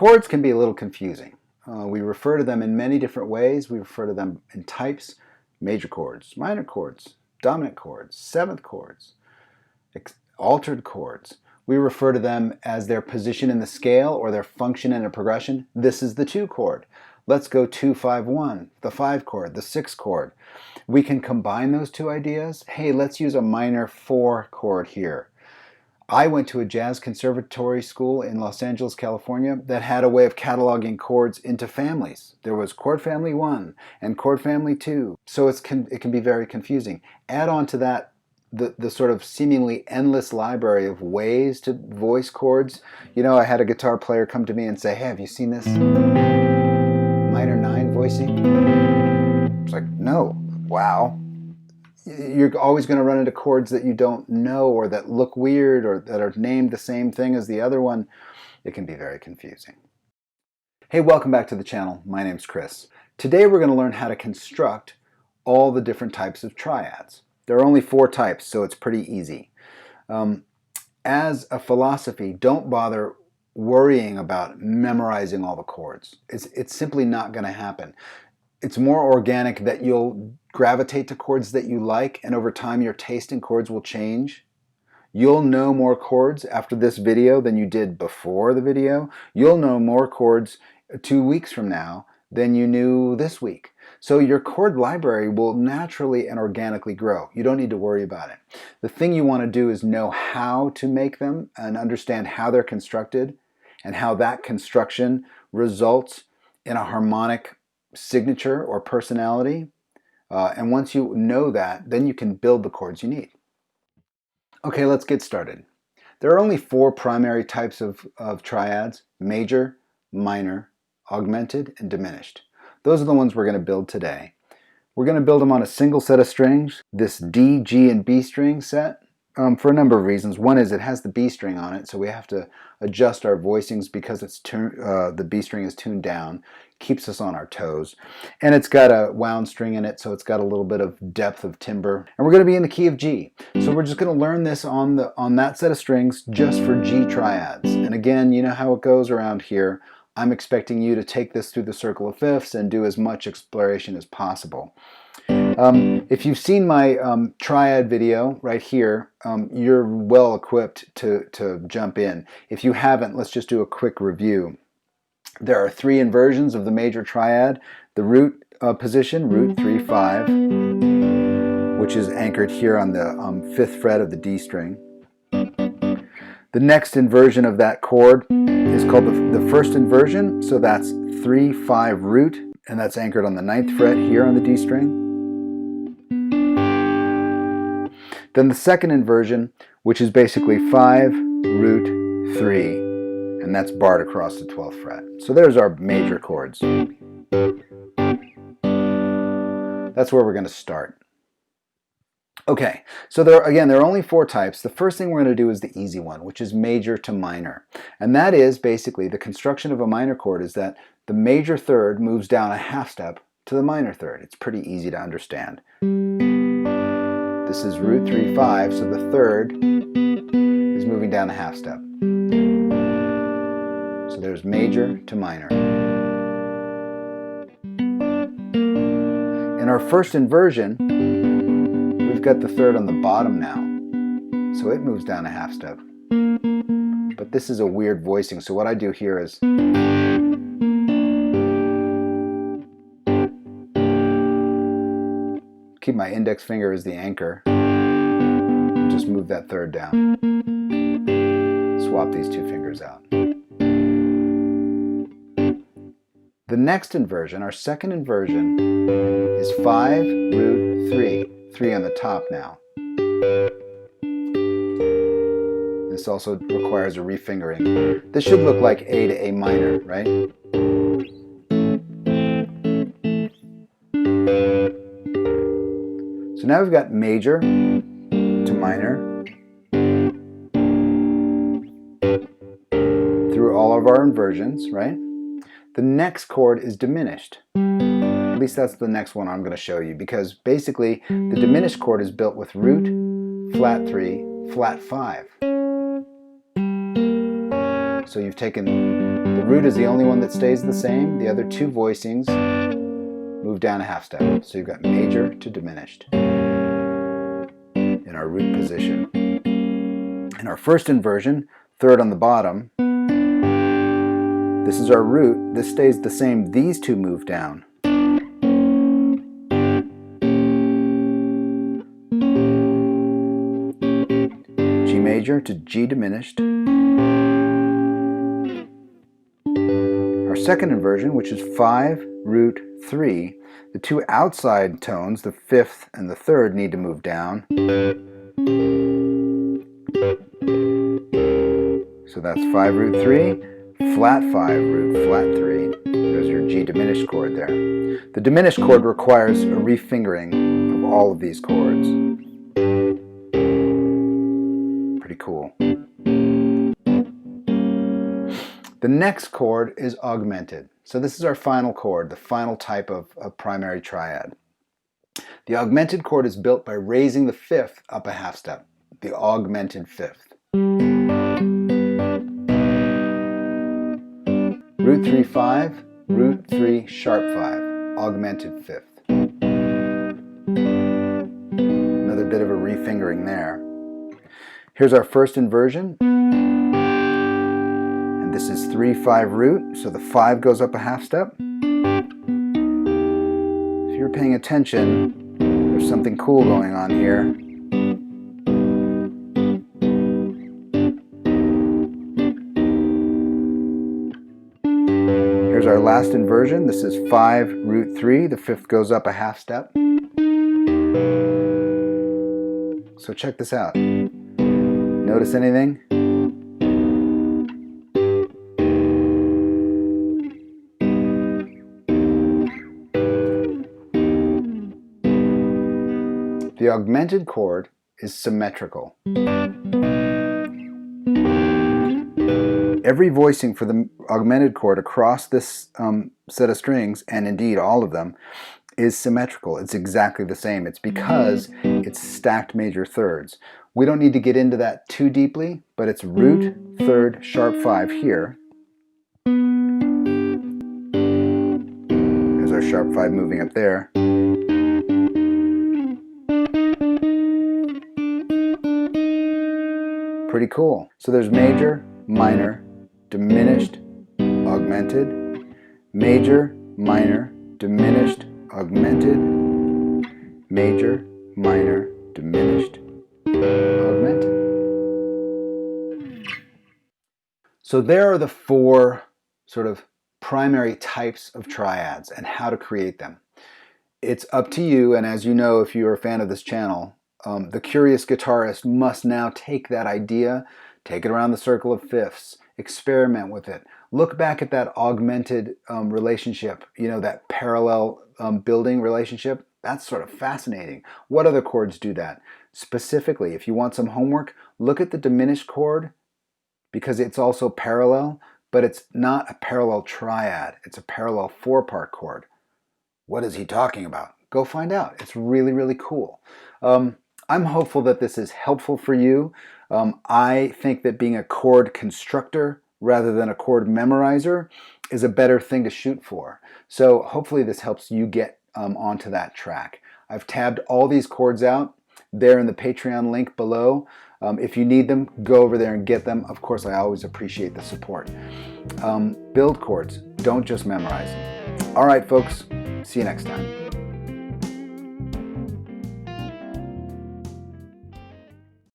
Chords can be a little confusing. We refer to them in many different ways. We refer to them in types: major chords, minor chords, dominant chords, seventh chords, altered chords. We refer to them as their position in the scale or their function in a progression. This is the 2 chord. Let's go 2, 5, 1, the 5 chord, the 6 chord. We can combine those two ideas. Hey, let's use a minor 4 chord here. I went to a jazz conservatory school in Los Angeles, California that had a way of cataloging chords into families. There was chord family 1 and chord family 2. So it can be very confusing. Add on to that the sort of seemingly endless library of ways to voice chords. You know, I had a guitar player come to me and say, "Hey, have you seen this minor 9 voicing?" It's like, no. Wow. You're always going to run into chords that you don't know or that look weird or that are named the same thing as the other one. It can be very confusing. Hey, welcome back to the channel. My name's Chris. Today we're going to learn how to construct all the different types of triads. There are only 4 types, so it's pretty easy. As a philosophy, don't bother worrying about memorizing all the chords. It's simply not going to happen. It's more organic that you'll gravitate to chords that you like, and over time your taste in chords will change. You'll know more chords after this video than you did before the video. You'll know more chords 2 weeks from now than you knew this week. So your chord library will naturally and organically grow. You don't need to worry about it. The thing you want to do is know how to make them and understand how they're constructed and how that construction results in a harmonic signature or personality. And once you know that, then you can build the chords you need. Okay, let's get started. There are only 4 primary types of triads: major, minor, augmented, and diminished. Those are the ones we're going to build today. We're going to build them on a single set of strings, this D, G, and B string set, for a number of reasons. One is it has the B string on it, so we have to adjust our voicings because the B string is tuned down. Keeps us on our toes. And it's got a wound string in it, so it's got a little bit of depth of timbre. And we're going to be in the key of G. So we're just going to learn this on that set of strings just for G triads. And again, you know how it goes around here. I'm expecting you to take this through the circle of fifths and do as much exploration as possible. If you've seen my triad video right here, you're well equipped to jump in. If you haven't, let's just do a quick review. There are 3 inversions of the major triad. The root position, root 3, 5, which is anchored here on the 5th fret of the D string. The next inversion of that chord is called the first inversion, so that's 3, 5 root, and that's anchored on the 9th fret here on the D string. Then the second inversion, which is basically 5 root 3. And that's barred across the 12th fret. So there's our major chords. That's where we're going to start. Okay, so there are only 4 types. The first thing we're going to do is the easy one, which is major to minor. And that is basically the construction of a minor chord is that the major third moves down a half step to the minor third. It's pretty easy to understand. This is root 3, 5, so the third is moving down a half step. So there's major to minor. In our first inversion, we've got the third on the bottom now. So it moves down a half step. But this is a weird voicing, so what I do here is keep my index finger as the anchor. Just move that third down. Swap these 2 fingers out. The next inversion, our second inversion, is 5 root 3. 3 on the top now. This also requires a refingering. This should look like A to A minor, right? So now we've got major to minor through all of our inversions, right? The next chord is diminished. At least that's the next one I'm going to show you, because basically the diminished chord is built with root, flat 3, flat 5. So you've taken The root is the only one that stays the same. The other two voicings move down a half step. So you've got major to diminished in our root position. In our first inversion, third on the bottom, this is our root. This stays the same. These two move down. G major to G diminished. Our second inversion, which is 5, root, 3, the two outside tones, the fifth and the third, need to move down. So that's 5, root 3, flat 5, root, flat 3. There's your G diminished chord there. The diminished chord requires a refingering of all of these chords. Pretty cool. The next chord is augmented. So this is our final chord, the final type of primary triad. The augmented chord is built by raising the fifth up a half step, the augmented fifth. Root 3, 5, root 3, sharp 5, augmented fifth. Another bit of a refingering there. Here's our first inversion. This is 3, 5 root, so the 5 goes up a half step. If you're paying attention, there's something cool going on here. Here's our last inversion. This is 5, root 3, the fifth goes up a half step. So check this out. Notice anything? The augmented chord is symmetrical. Every voicing for the augmented chord across this set of strings, and indeed all of them, is symmetrical. It's exactly the same. It's because it's stacked major thirds. We don't need to get into that too deeply, but it's root, third, sharp 5 here. There's our sharp 5 moving up there. Pretty cool. So there's major, minor, diminished, augmented, major, minor, diminished, augmented, major, minor, diminished, augmented. So there are the 4 sort of primary types of triads and how to create them. It's up to you, and as you know, if you're a fan of this channel, the curious guitarist must now take that idea, take it around the circle of fifths, experiment with it. Look back at that augmented relationship, you know, that parallel building relationship. That's sort of fascinating. What other chords do that? Specifically, if you want some homework, look at the diminished chord because it's also parallel, but it's not a parallel triad. It's a parallel 4-part chord. What is he talking about? Go find out. It's really, really cool. I'm hopeful that this is helpful for you. I think that being a chord constructor rather than a chord memorizer is a better thing to shoot for. So hopefully this helps you get onto that track. I've tabbed all these chords out there in the Patreon link below. If you need them, go over there and get them. Of course, I always appreciate the support. Build chords. Don't just memorize them. All right, folks. See you next time.